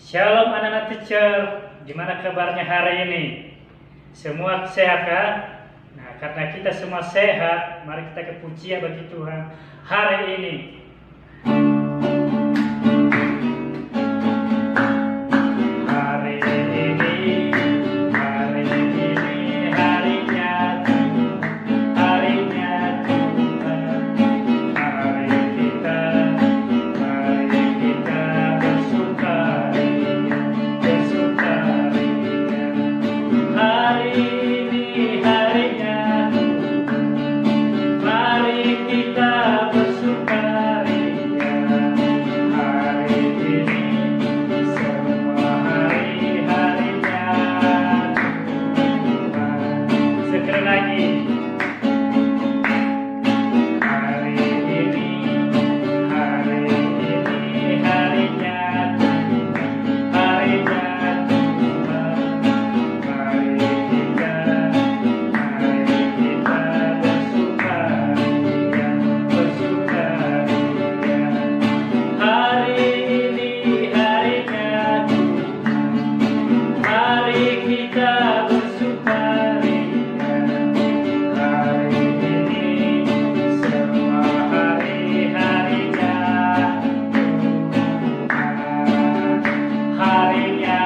Shalom anak-anak teacher, gimana kabarnya hari ini? Semua sehat kan? Nah, karena kita semua sehat, mari kita kepujian bagi Tuhan hari ini. Hari ini harinya Tuhan, hari kita bersukaria. Hari ini harinya Tuhan, mari kita bersukaria. Hari ini semua harinya Tuhan. Sekali lagi. Hari ini harinya Tuhan, Mari kita bersukaria. Hari ini harinya Tuhan, mari kita bersukaria. Hari ini semua harinya Tuhan, harinya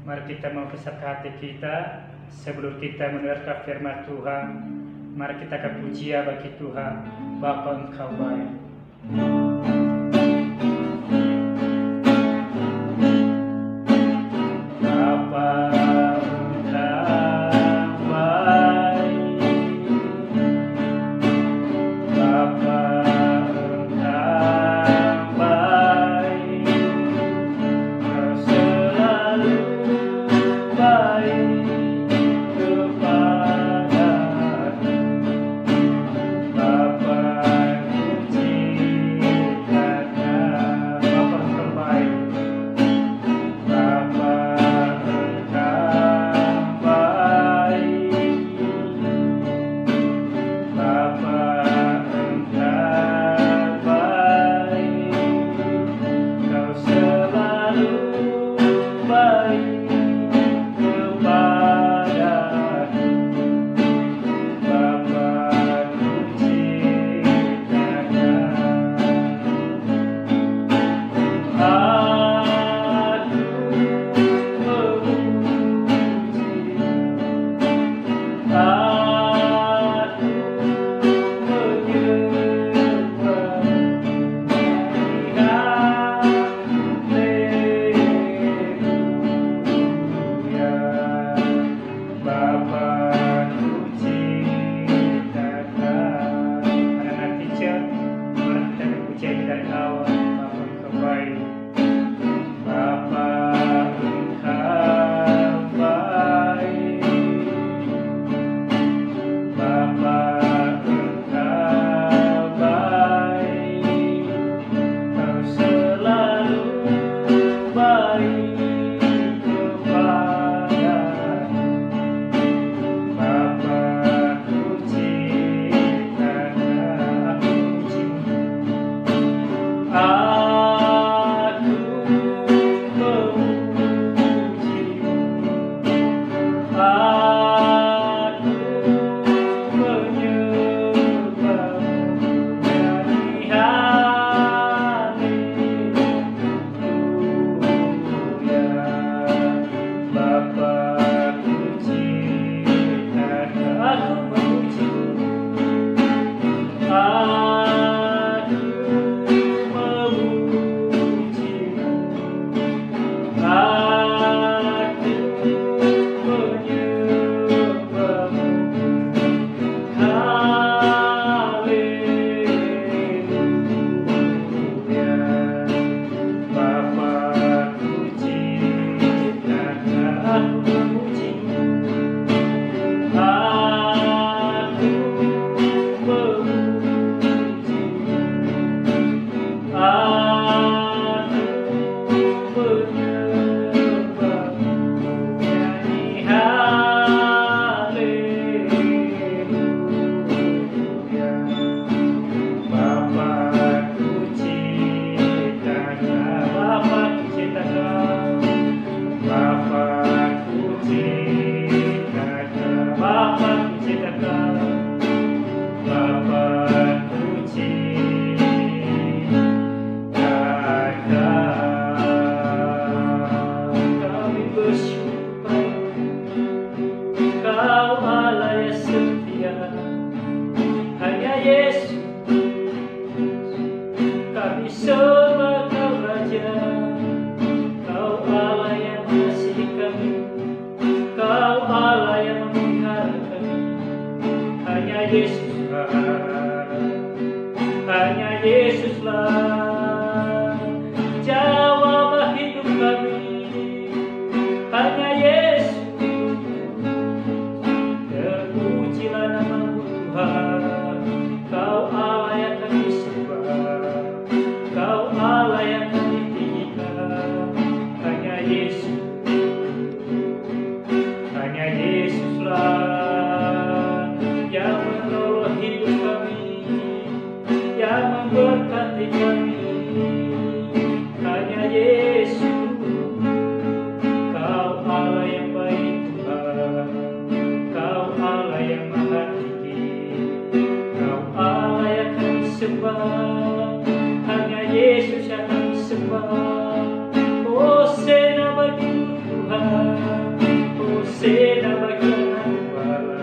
Mari kita mempersatukan hati kita sebelum kita mendengarkan firman Tuhan. Mari kita kepujian bagi Tuhan. Bapa, Engkau baik. Bapa, Engkau baik. Bapa, Engkau baik. Kau selalu baik kepadaku. Bapa, puji Yesuslah jawab hidup kami, hanya Yesus. Terpujilah nama-Mu Tuhan, Kau Allah yang kami sembah, Kau Allah yang kami tinggikan. Hanya Yesus, hanya Yesuslah yang menolong hidup kami, yang memberkati kami. Hanya Yesus, Kau Allah yang baik Tuhan, Kau Allah yang maha tinggi, Kau Allah yang kami sembah. Hanya Yesus yang kami sembah. Hosana bagi Tuhan, Hosana bagi Anak Allah,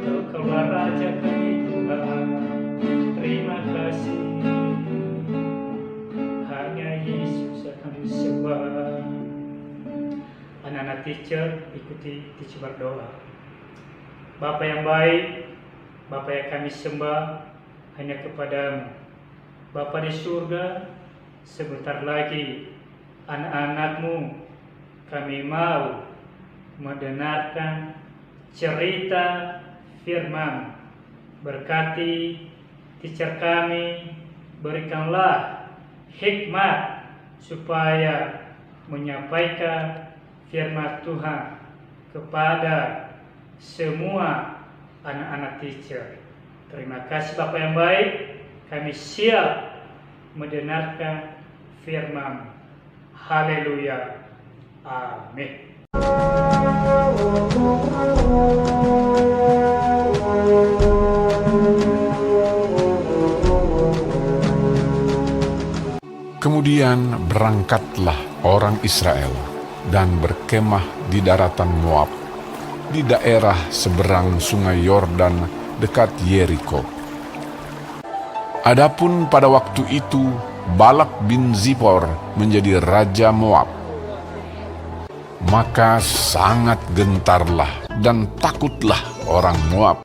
Engkaulah Raja kami Tuhan. Terima kasih. Hanya Yesus yang kami sembah. Anak-anak teacher, ikuti teacher berdoa. Bapa yang baik, Bapa yang kami sembah hanya kepadamu. Bapa di surga, sebentar lagi anak-anak-Mu kami mau mendengarkan cerita firman. Berkati teacher kami, berikanlah hikmat supaya menyampaikan firman Tuhan kepada semua anak-anak teacher. Terima kasih Bapak yang baik, kami siap mendengarkan firman. Haleluya. Amin. Kemudian berangkatlah orang Israel dan berkemah di daratan Moab, di daerah seberang sungai Yordan dekat Yeriko. Adapun pada waktu itu Balak bin Zipor menjadi raja Moab. Maka sangat gentarlah dan takutlah orang Moab,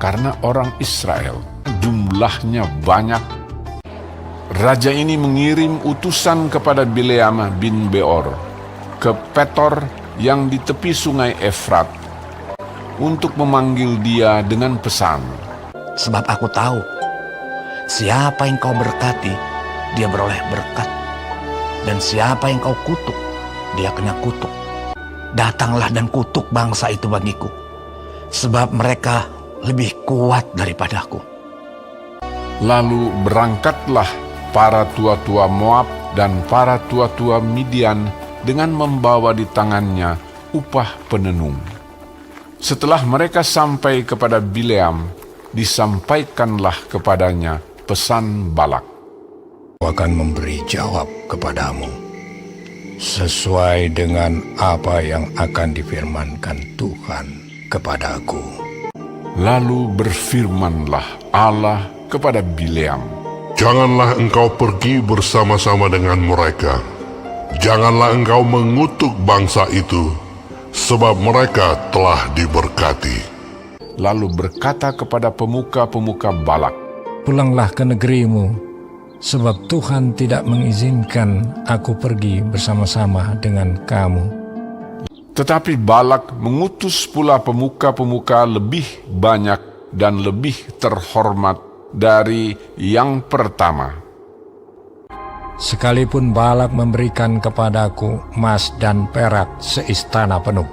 karena orang Israel jumlahnya banyak. Raja ini mengirim utusan kepada Bileam bin Beor ke Petor yang di tepi sungai Efrat untuk memanggil dia dengan pesan, sebab aku tahu siapa yang kau berkati, dia beroleh berkat, dan siapa yang kau kutuk, dia kena kutuk. Datanglah dan kutuk bangsa itu bagiku, sebab mereka lebih kuat daripadaku. Lalu berangkatlah para tua-tua Moab dan para tua-tua Midian dengan membawa di tangannya upah penenung. Setelah mereka sampai kepada Bileam, disampaikanlah kepadanya pesan Balak. Aku akan memberi jawab kepadamu sesuai dengan apa yang akan difirmankan Tuhan kepadaku. Lalu berfirmanlah Allah kepada Bileam, janganlah engkau pergi bersama-sama dengan mereka. Janganlah engkau mengutuk bangsa itu, sebab mereka telah diberkati. Lalu berkata kepada pemuka-pemuka Balak, Pulanglah ke negerimu, sebab Tuhan tidak mengizinkan aku pergi bersama-sama dengan kamu. Tetapi Balak mengutus pula pemuka-pemuka lebih banyak dan lebih terhormat dari yang pertama. Sekalipun Balak memberikan kepadaku emas dan perak seistana penuh,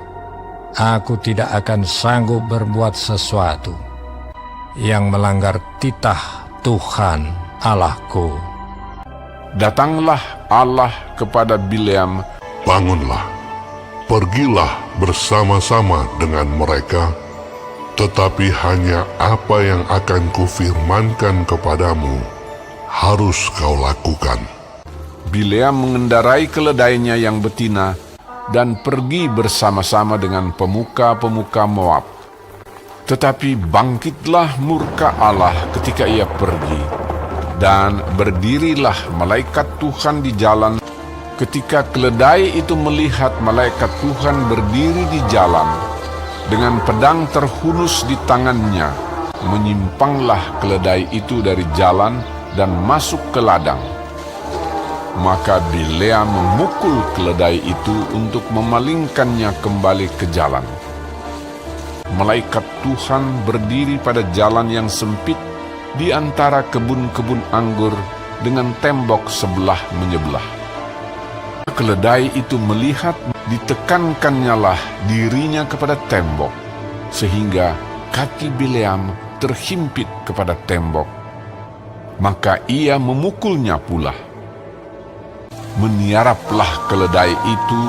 aku tidak akan sanggup berbuat sesuatu yang melanggar titah Tuhan Allahku. Datanglah Allah kepada Bileam, bangunlah, pergilah bersama-sama dengan mereka, tetapi hanya apa yang akan kufirmankan kepadamu harus kau lakukan." Bileam mengendarai keledainya yang betina dan pergi bersama-sama dengan pemuka-pemuka Moab. Tetapi bangkitlah murka Allah ketika ia pergi, dan berdirilah malaikat Tuhan di jalan. Ketika keledai itu melihat malaikat Tuhan berdiri di jalan, dengan pedang terhunus di tangannya, menyimpanglah keledai itu dari jalan dan masuk ke ladang. Maka Bileam memukul keledai itu untuk memalingkannya kembali ke jalan. Malaikat Tuhan berdiri pada jalan yang sempit di antara kebun-kebun anggur dengan tembok sebelah menyebelah. Keledai itu melihat ditekankannya lah dirinya kepada tembok, sehingga kaki Bileam terhimpit kepada tembok. Maka ia memukulnya pula. Meniaraplah keledai itu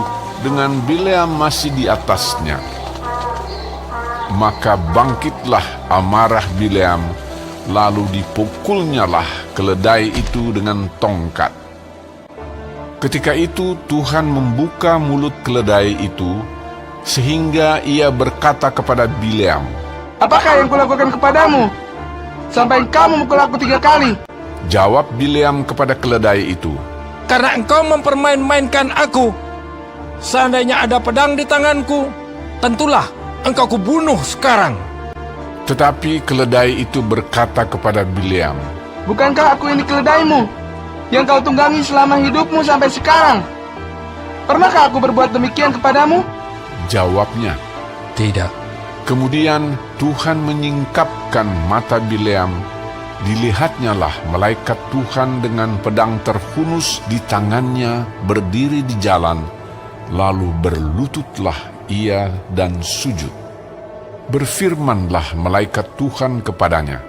dengan Bileam masih di atasnya. Maka bangkitlah amarah Bileam, lalu dipukulnyalah keledai itu dengan tongkat. Ketika itu Tuhan membuka mulut keledai itu, sehingga ia berkata kepada Bileam, "Apakah yang kulakukan kepadamu, sampai engkau memukul aku 3 kali?" Jawab Bileam kepada keledai itu, Karena engkau mempermain-mainkan aku. Seandainya ada pedang di tanganku, tentulah engkau kubunuh sekarang. Tetapi keledai itu berkata kepada Bileam, "Bukankah aku ini keledaimu, yang kau tunggangi selama hidupmu sampai sekarang? Pernahkah aku berbuat demikian kepadamu?" Jawabnya, Tidak. kemudian Tuhan menyingkapkan mata Bileam. Dilihatnyalah malaikat Tuhan dengan pedang terhunus di tangannya berdiri di jalan, lalu berlututlah ia dan sujud. Berfirmanlah malaikat Tuhan kepadanya,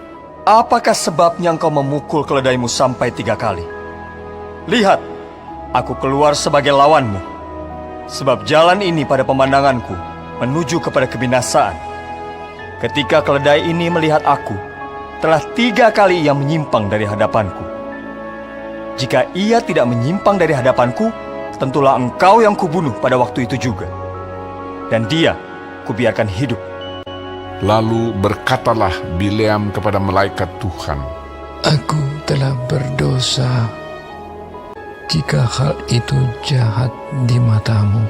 "Apakah sebabnya engkau memukul keledaimu sampai 3 kali? Lihat, aku keluar sebagai lawanmu, sebab jalan ini pada pemandanganku menuju kepada kebinasaan. Ketika keledai ini melihat aku, telah 3 kali ia menyimpang dari hadapanku. Jika ia tidak menyimpang dari hadapanku, tentulah engkau yang kubunuh pada waktu itu juga. Dan dia kubiarkan hidup." Lalu berkatalah Bileam kepada malaikat Tuhan, Aku telah berdosa. Jika hal itu jahat di matamu,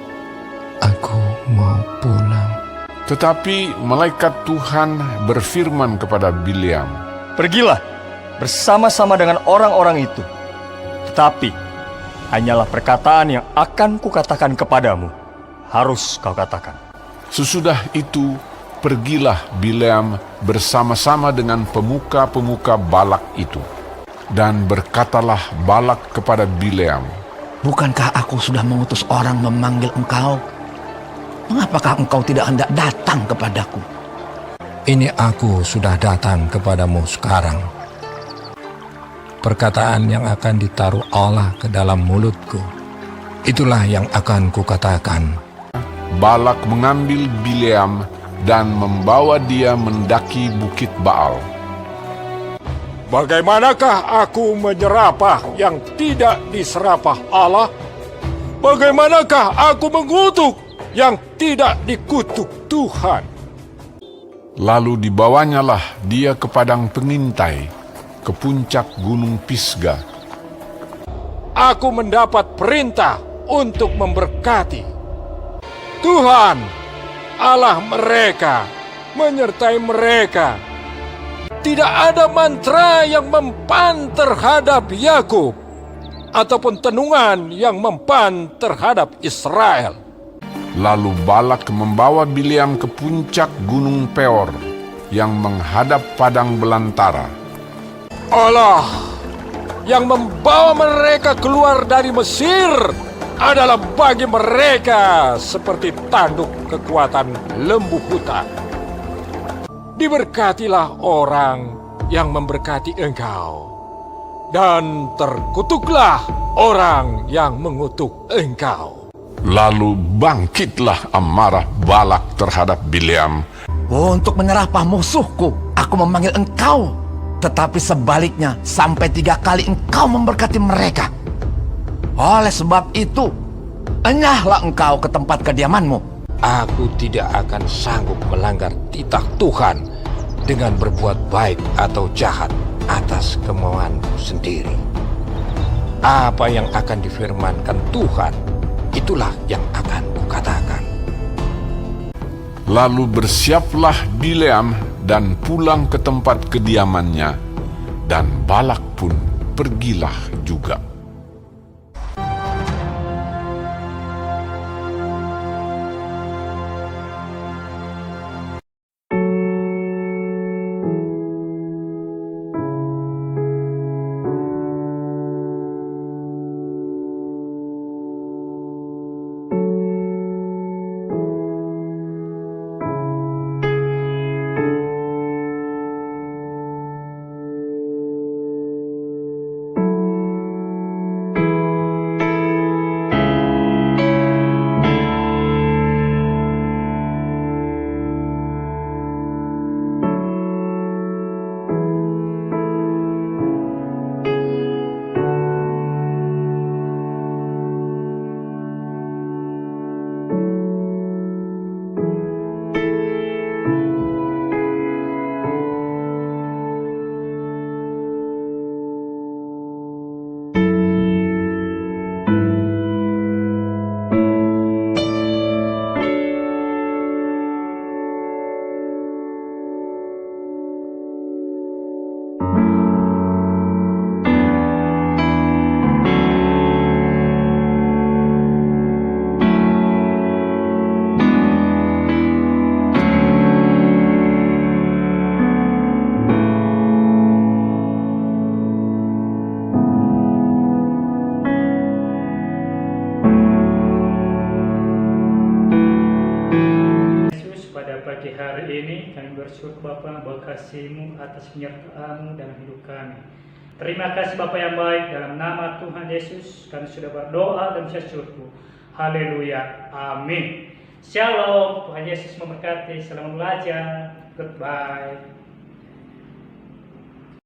aku mau pulang. Tetapi malaikat Tuhan berfirman kepada Bileam, "Pergilah bersama-sama dengan orang-orang itu. Tetapi hanyalah perkataan yang akan kukatakan kepadamu, harus kau katakan." Sesudah itu pergilah Bileam bersama-sama dengan pemuka-pemuka Balak itu. Dan berkatalah Balak kepada Bileam, Bukankah aku sudah mengutus orang memanggil engkau? Mengapakah engkau tidak hendak datang kepadaku? Ini aku sudah datang kepadamu sekarang. Perkataan yang akan ditaruh Allah ke dalam mulutku, itulah yang akan kukatakan. Balak mengambil Bileam dan membawa dia mendaki bukit Baal. Bagaimanakah aku menyerapah yang tidak diserapah Allah? Bagaimanakah aku mengutuk yang tidak dikutuk Tuhan? Lalu dibawanyalah dia ke padang pengintai, ke puncak gunung Pisga. Aku mendapat perintah untuk memberkati. Tuhan, Allah mereka, menyertai mereka. Tidak ada mantra yang mempan terhadap Yakub, ataupun tenungan yang mempan terhadap Israel. Lalu Balak membawa Bileam ke puncak gunung Peor yang menghadap padang belantara. Allah yang membawa mereka keluar dari Mesir adalah bagi mereka seperti tanduk kekuatan lembu hutan. Diberkatilah orang yang memberkati engkau, dan terkutuklah orang yang mengutuk engkau. Lalu bangkitlah amarah Balak terhadap Bileam. Untuk menyerapah musuhku, aku memanggil engkau. Tetapi sebaliknya, sampai 3 kali engkau memberkati mereka. Oleh sebab itu, enyahlah engkau ke tempat kediamanmu. Aku tidak akan sanggup melanggar titah Tuhan dengan berbuat baik atau jahat atas kemauanku sendiri. Apa yang akan difirmankan Tuhan, itulah yang akan kukatakan. Lalu bersiaplah Bileam dan pulang ke tempat kediamannya, dan Balak pun pergilah juga. Pagi hari ini kami bersyukur Bapa berkasih-Mu atas penyertaan-Mu dalam hidup kami. Terima kasih Bapa yang baik, dalam nama Tuhan Yesus kami sudah berdoa dan bersyukur. Haleluya, amin. Shalom, Tuhan Yesus memberkati. Selamat belajar. Goodbye.